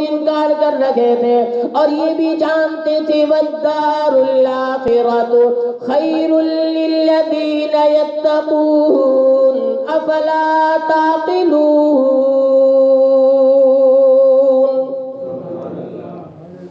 انکار کر رکھے تھے، اور یہ بھی جانتے تھے والدار الآخرۃ خیر للذین یتقون افلا تعقلون۔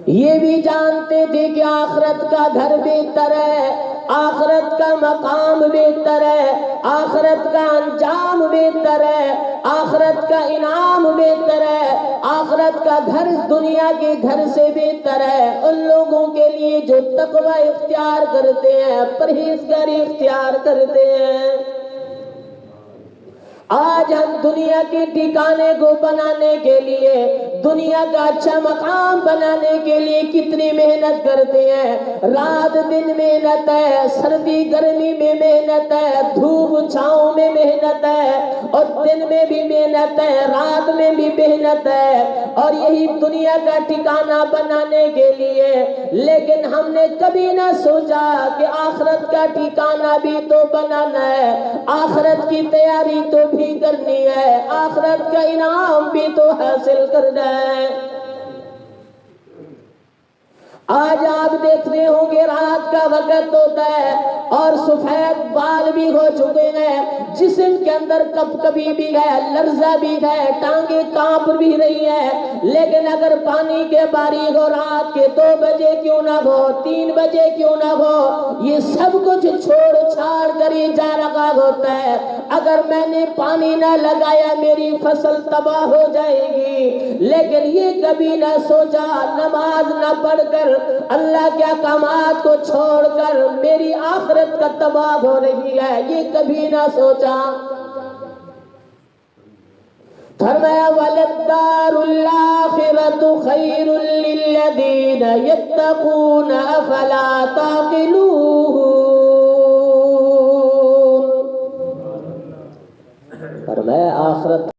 یہ بھی جانتے تھے کہ آخرت کا گھر بہتر ہے، آخرت کا مقام بہتر ہے، آخرت کا انجام بہتر ہے، آخرت کا انعام بہتر ہے، آخرت کا گھر دنیا کے گھر سے بہتر ہے ان لوگوں کے لیے جو تقوی اختیار کرتے ہیں، پرہیزگاری اختیار کرتے ہیں۔ آج ہم دنیا کے ٹھکانے کو بنانے کے لیے، دنیا کا اچھا مقام بنانے کے لیے کتنی محنت کرتے ہیں، رات دن محنت ہے، سردی گرمی میں محنت ہے، دھوپ چھاؤں میں محنت ہے، اور دن میں بھی محنت ہے، رات میں بھی محنت ہے، اور یہی دنیا کا ٹھکانہ بنانے کے لیے۔ لیکن ہم نے کبھی نہ سوچا کہ آخرت کا ٹھکانہ بھی تو بنانا ہے، آخرت کی تیاری تو بھی کرنی ہے، آخرت کا انعام بھی تو حاصل کرنا ہے۔ آج آپ دیکھ رہے ہوں گے رات کا وقت ہوتا ہے اور سفید بال بھی ہو چکے ہیں، جسم کے اندر کبھی بھی ہے، لرزہ بھی ہے، ٹانگیں کانپ بھی رہی ہے، لیکن اگر پانی کے باریک ہو، رات کے 2 بجے کیوں نہ ہو، 3 بجے کیوں نہ ہو، یہ سب کچھ چھوڑ چھاڑ کر یہ جا رہا ہوتا ہے۔ اگر میں نے پانی نہ لگایا میری فصل تباہ ہو جائے گی، لیکن یہ کبھی نہ سوچا نماز نہ پڑھ کر، اللہ کے احکامات کو چھوڑ کر میری آخرت کا تباہ ہو رہی ہے، یہ کبھی نہ سوچا۔ فرمایا وَلَلدَّارُ الْآخِرَةُ خَيْرٌ لِلَّذِينَ يَتَّقُونَ أَفَلَا تَعْقِلُونَ۔ فرمایا آخرت